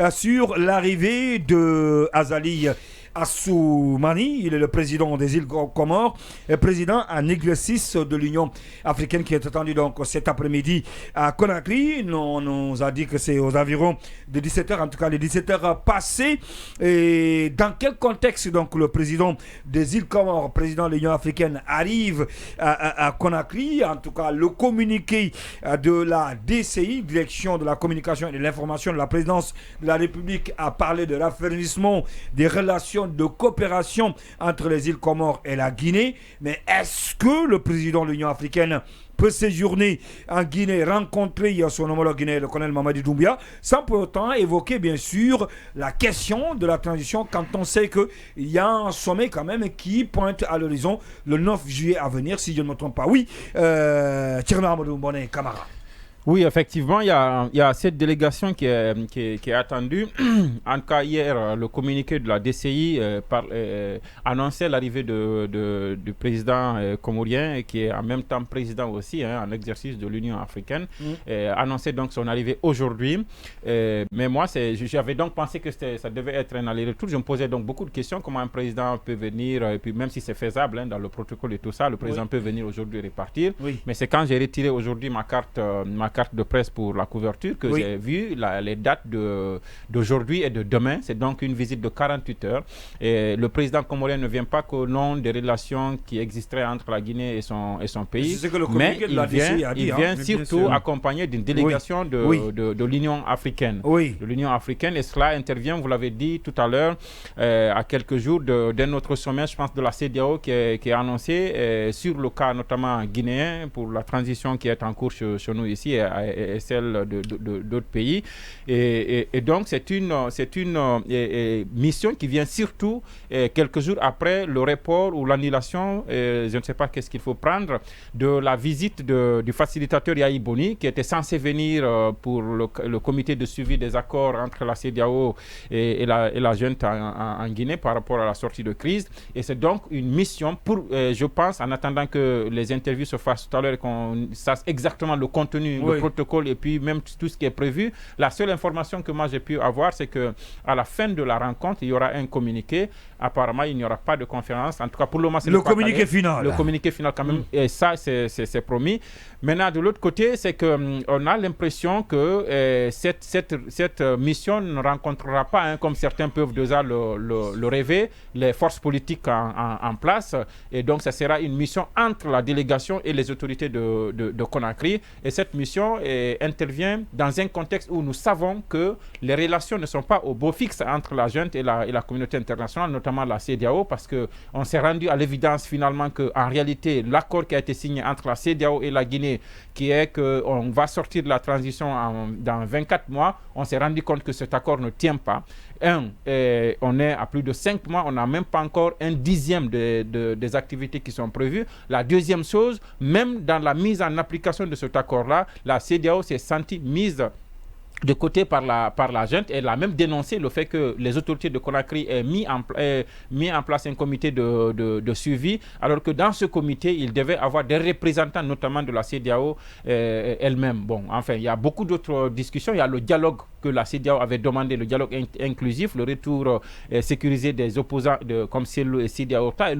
sur l'arrivée de Azali Assoumani. Il est le président des îles Comores et président en exercice de l'Union africaine qui est attendu donc cet après-midi à Conakry. On nous a dit que c'est aux environs de 17h, en tout cas les 17h passées. Et dans quel contexte donc le président des îles Comores, président de l'Union africaine, arrive à Conakry? En tout cas, le communiqué de la DCI, Direction de la communication et de l'information de la présidence de la République, a parlé de raffermissement des relations de coopération entre les îles Comores et la Guinée. Mais est-ce que le président de l'Union africaine peut séjourner en Guinée, rencontrer son homologue guinéen, le colonel Mamadi Doumbia, sans pour autant évoquer bien sûr la question de la transition, quand on sait qu'il y a un sommet quand même qui pointe à l'horizon le 9 juillet à venir, si je ne me trompe pas. Oui, Thierno Amadou Mboné Camara. Oui, effectivement, il y a cette délégation qui est attendue. En tout cas, hier, le communiqué de la DCI annonçait l'arrivée du président comorien, qui est en même temps président aussi, en exercice de l'Union africaine, annonçait donc son arrivée aujourd'hui. Mais moi, j'avais donc pensé que ça devait être un aller-retour. Je me posais donc beaucoup de questions. Comment un président peut venir, et puis même si c'est faisable dans le protocole et tout ça, le président peut venir aujourd'hui et repartir. Oui. Mais c'est quand j'ai retiré aujourd'hui ma carte de presse pour la couverture que j'ai vu les dates d'aujourd'hui et de demain. C'est donc une visite de 48 heures. Et le président comorien ne vient pas qu'au nom des relations qui existeraient entre la Guinée et son pays. C'est que le mais il vient surtout accompagné d'une délégation de l'Union africaine. De l'Union africaine. Et cela intervient, vous l'avez dit tout à l'heure, à quelques jours d'un autre sommet, je pense, de la CEDEAO qui est annoncé sur le cas notamment guinéen pour la transition qui est en cours chez nous ici et celle d'autres pays. Et donc, c'est une mission qui vient surtout quelques jours après le report ou l'annulation, je ne sais pas qu'est-ce qu'il faut prendre, de la visite du facilitateur Yahi Boni, qui était censé venir pour le comité de suivi des accords entre la CEDEAO et la junte en Guinée par rapport à la sortie de crise. Et c'est donc une mission pour, je pense, en attendant que les interviews se fassent tout à l'heure et qu'on sache exactement le contenu, le protocole et puis même tout ce qui est prévu. La seule information que moi j'ai pu avoir, c'est qu'à la fin de la rencontre, il y aura un communiqué. Apparemment, il n'y aura pas de conférence. En tout cas, pour le moment, c'est le communiqué final. Le communiqué final, quand même. Et ça, c'est promis. Maintenant, de l'autre côté, c'est qu'on a l'impression que cette mission ne rencontrera pas, comme certains peuvent déjà le rêver, les forces politiques en place. Et donc, ça sera une mission entre la délégation et les autorités de Conakry. Et cette mission intervient dans un contexte où nous savons que les relations ne sont pas au beau fixe entre la junte et la communauté internationale, notamment la CEDEAO, parce qu'on s'est rendu à l'évidence finalement qu'en réalité, l'accord qui a été signé entre la CEDEAO et la Guinée, qui est qu'on va sortir de la transition dans 24 mois, on s'est rendu compte que cet accord ne tient pas. On est à plus de 5 mois, on n'a même pas encore un dixième des activités qui sont prévues. La deuxième chose, même dans la mise en application de cet accord-là, la CEDEAO s'est sentie mise de côté par la junte. Elle a même dénoncé le fait que les autorités de Conakry aient mis en place un comité de suivi, alors que dans ce comité, il devait avoir des représentants, notamment de la CEDEAO elle-même. Bon, enfin, il y a beaucoup d'autres discussions. Il y a le dialogue que la CEDEAO avait demandé, le dialogue inclusif, le retour sécurisé des opposants comme Cellou et Sidi Aorta, et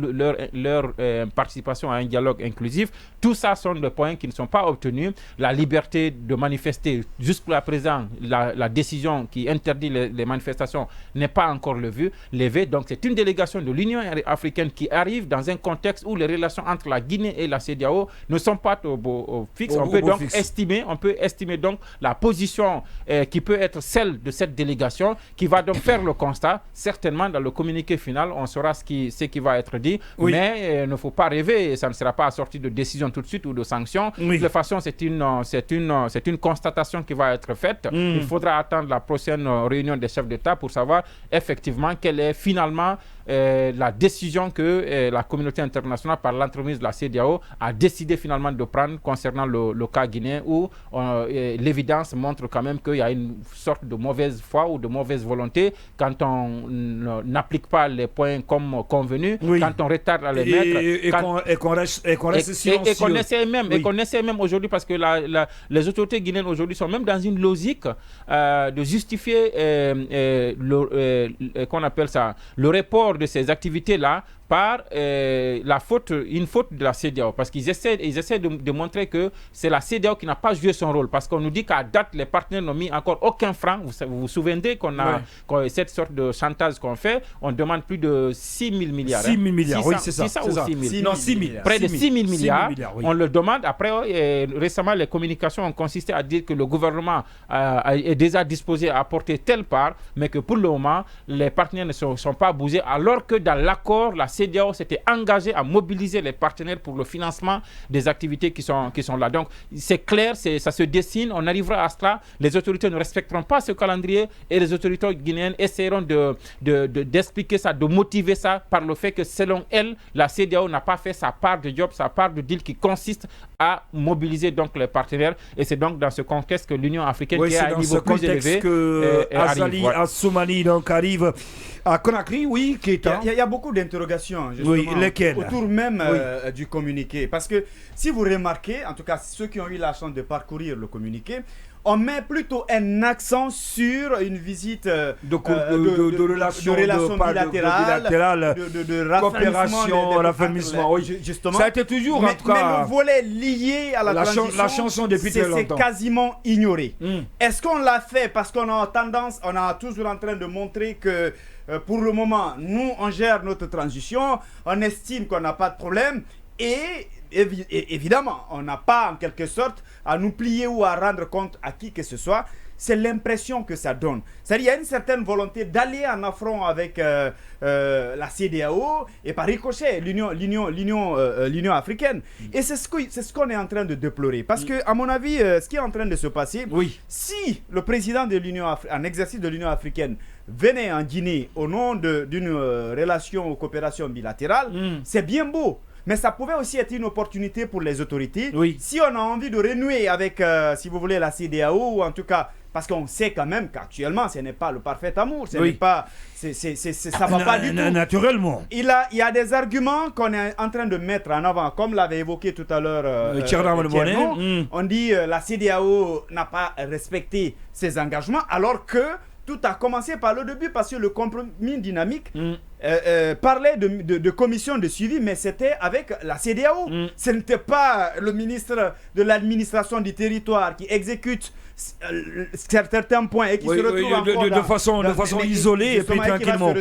leur participation à un dialogue inclusif. Tout ça sont des points qui ne sont pas obtenus. La liberté de manifester, jusqu'à présent, la décision qui interdit les manifestations n'est pas encore levée. Donc, c'est une délégation de l'Union africaine qui arrive dans un contexte où les relations entre la Guinée et la CEDEAO ne sont pas au fixe. On peut donc estimer donc la position qui peut être celle de cette délégation, qui va donc faire le constat. Certainement, dans le communiqué final, on saura ce qui va être dit. Oui. Mais il ne faut pas rêver. Ça ne sera pas assorti de décision tout de suite ou de sanctions. Oui. De toute façon, c'est une constatation qui va être faite. Il faudra attendre la prochaine réunion des chefs d'État pour savoir effectivement quelle est finalement la décision que la communauté internationale, par l'entremise de la CEDEAO, a décidé finalement de prendre concernant le cas guinéen, où l'évidence montre quand même qu'il y a une sorte de mauvaise foi ou de mauvaise volonté quand on n'applique pas les points comme convenu, quand on retarde à les mettre. Et qu'on reste silencieux. Et qu'on essaie même aujourd'hui, parce que les autorités guinéennes aujourd'hui sont même dans une logique de justifier qu'on appelle ça, le report de ces activités-là par une faute de la CEDEAO, parce qu'ils essaient de montrer que c'est la CEDEAO qui n'a pas joué son rôle, parce qu'on nous dit qu'à date les partenaires n'ont mis encore aucun franc. Vous vous souvenez qu'on a cette sorte de chantage qu'on fait, on demande plus de 6 000 milliards. 6 000 milliards, oui, c'est ça. 600 ou 6 000. Non, 6 000. Près de 6 000 milliards. Oui. On le demande. Après, récemment, les communications ont consisté à dire que le gouvernement est déjà disposé à apporter telle part, mais que pour le moment, les partenaires ne sont pas bougés, alors que dans l'accord, la CEDEAO s'était engagée à mobiliser les partenaires pour le financement des activités qui sont là. Donc, c'est clair, ça se dessine, on arrivera à cela. Les autorités ne respecteront pas ce calendrier et les autorités guinéennes essaieront d'expliquer ça, de motiver ça par le fait que, selon elles, la CEDEAO n'a pas fait sa part de job, sa part de deal qui consiste à mobiliser donc les partenaires. Et c'est donc dans ce contexte que l'Union africaine, qui est à un niveau plus élevé, que Azali Assoumani donc arrive à Conakry, oui, Keita. Il y a beaucoup d'interrogations autour même du communiqué. Parce que si vous remarquez, en tout cas ceux qui ont eu la chance de parcourir le communiqué, on met plutôt un accent sur une visite de relations bilatérales, de coopération, raffermissement. Oui, justement. Ça a été toujours, en tout cas, mais le volet lié à la transition, la chanson depuis très longtemps, c'est quasiment ignoré. Est-ce qu'on l'a fait parce qu'on a tendance, on a toujours en train de montrer que pour le moment, nous, on gère notre transition, on estime qu'on n'a pas de problème, et évidemment, on n'a pas en quelque sorte à nous plier ou à rendre compte à qui que ce soit. C'est l'impression que ça donne. C'est-à-dire qu'il y a une certaine volonté d'aller en affront avec la CEDEAO et par ricochet l'Union africaine. Et c'est ce qu'on est en train de déplorer. Parce que, à mon avis, ce qui est en train de se passer, si le président de en exercice de l'Union africaine venait en Guinée au nom d'une relation ou coopération bilatérale, c'est bien beau. Mais ça pouvait aussi être une opportunité pour les autorités. Si on a envie de renouer avec, si vous voulez, la CEDEAO, ou en tout cas, parce qu'on sait quand même qu'actuellement, ce n'est pas le parfait amour. Ça ne va pas du tout. Naturellement. Il y a des arguments qu'on est en train de mettre en avant, comme l'avait évoqué tout à l'heure on dit la CEDEAO n'a pas respecté ses engagements, alors que tout a commencé par le début, parce que le compromis dynamique parlait de commission de suivi, mais c'était avec la CEDEAO. Ce n'était pas le ministre de l'administration du territoire qui exécute certains points et qui se retrouve encore de façon isolée et puis tranquillement.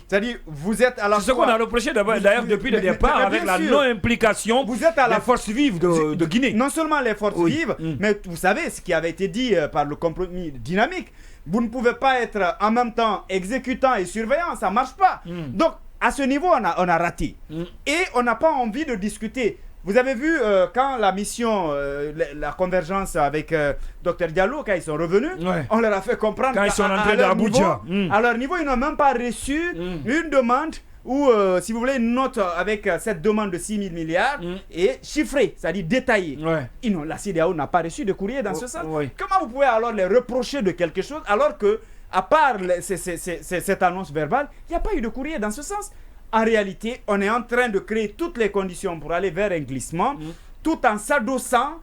C'est-à-dire, vous êtes à la fois... C'est ce qu'on a reproché d'ailleurs depuis le départ, avec la non-implication des forces vives de Guinée. Non seulement les forces vives, mais vous savez ce qui avait été dit par le compromis dynamique. Vous ne pouvez pas être en même temps exécutant et surveillant, ça ne marche pas. Donc, à ce niveau, on a raté. Et on n'a pas envie de discuter. Vous avez vu quand la mission, la convergence avec Dr Diallo, quand ils sont revenus, on leur a fait comprendre quand ils sont entrés dans Abuja. À leur niveau, ils n'ont même pas reçu une demande ou, si vous voulez, une note avec cette demande de 6 000 milliards et chiffrée, c'est-à-dire détaillée. La CEDEAO n'a pas reçu de courrier dans ce sens. Comment vous pouvez alors les reprocher de quelque chose alors que, à part cette annonce verbale, il n'y a pas eu de courrier dans ce sens? En réalité, on est en train de créer toutes les conditions pour aller vers un glissement, tout en s'adossant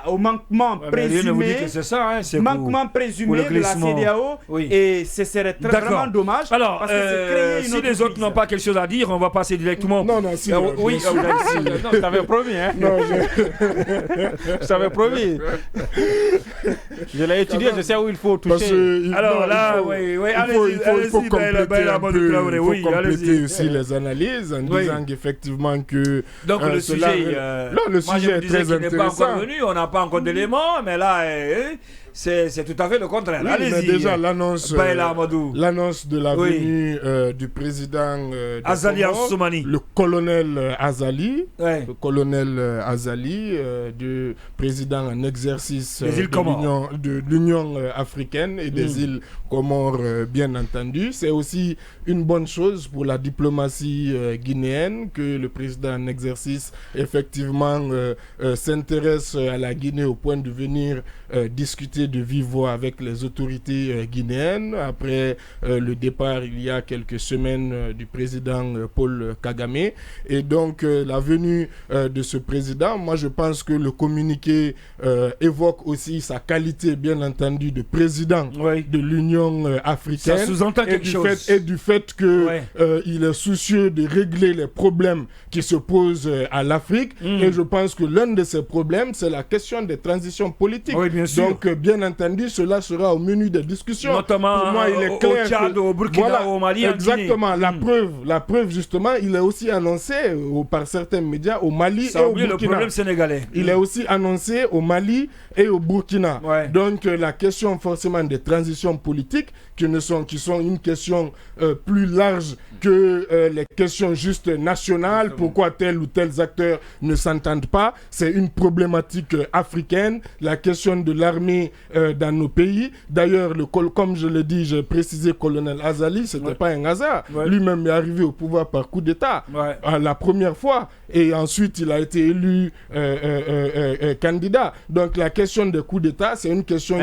au manquement présumé, de la CEDEAO, et ce serait vraiment dommage. Alors, parce que si les autres n'ont pas quelque chose à dire, on va passer directement. Non, si. Oui, je t'avais promis. Je t'avais promis. Je l'ai étudié, je sais où il faut toucher. Alors là, il faut compléter aussi les analyses en disant qu'effectivement que... Donc le sujet est très intéressant. On n'a pas encore d'éléments, mais là, c'est tout à fait le contraire. Oui, Allez-y. mais déjà l'annonce de la venue du président Azali Assoumani, le colonel Azali, du président en exercice de l'Union africaine et des îles Comores, bien entendu. C'est aussi une bonne chose pour la diplomatie guinéenne que le président en exercice effectivement s'intéresse à la Guinée au point de venir discuter de vive voix avec les autorités guinéennes après le départ il y a quelques semaines du président Paul Kagame. Et donc la venue de ce président, moi je pense que le communiqué évoque aussi sa qualité bien entendu de président de l'Union africaine. Ça sous-entend quelque chose. Et du fait que il est soucieux de régler les problèmes qui se posent à l'Afrique. Et je pense que l'un de ces problèmes, c'est la question des transitions politiques. Oui, bien sûr. Donc, bien entendu, cela sera au menu des discussions. Notamment pour moi, il est clair au Tchad, au Burkina, au Mali, exactement. La preuve, justement, il est aussi annoncé par certains médias au Mali et au Burkina. Le problème sénégalais. Il est aussi annoncé au Mali et au Burkina. Donc, la question forcément des transitions politiques, qui sont une question plus large que les questions juste nationales. Pourquoi tel ou tel acteur ne s'entendent pas? C'est une problématique africaine. La question de l'armée dans nos pays. D'ailleurs, comme je l'ai dit, j'ai précisé, colonel Azali, ce n'était pas un hasard. Lui-même est arrivé au pouvoir par coup d'État la première fois. Et ensuite, il a été élu candidat. Donc, la question des coups d'État, c'est une question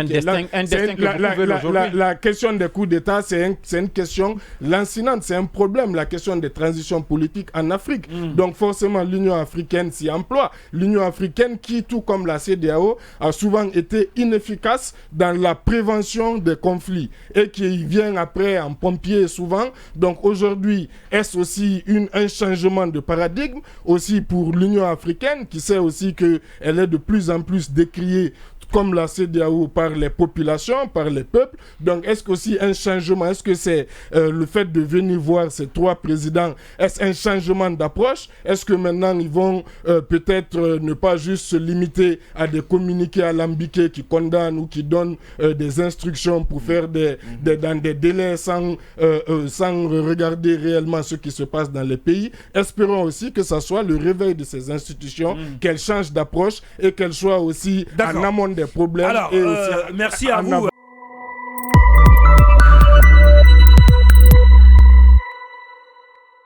la question des coups d'État, c'est une question lancinante. C'est un problème, la question des transitions politiques en Afrique. Donc, forcément, l'Union africaine s'y emploie. L'Union africaine qui, tout comme la CEDEAO, a souvent été inefficace dans la prévention des conflits et qui vient après en pompier souvent. Donc, aujourd'hui, est-ce aussi un changement de paradigme aussi pour l'Union africaine qui sait aussi qu'elle est de plus en plus décriée comme la CEDEAO par les populations, par les peuples. Donc, est-ce qu'aussi un changement, est-ce que c'est le fait de venir voir ces trois présidents, est-ce un changement d'approche? Est-ce que maintenant, ils vont peut-être ne pas juste se limiter à des communiqués alambiqués qui condamnent ou qui donnent des instructions pour faire dans des délais sans regarder réellement ce qui se passe dans les pays? Espérons aussi que ça soit le réveil de ces institutions, qu'elles changent d'approche et qu'elles soient aussi en amont des problèmes. Alors, merci à vous.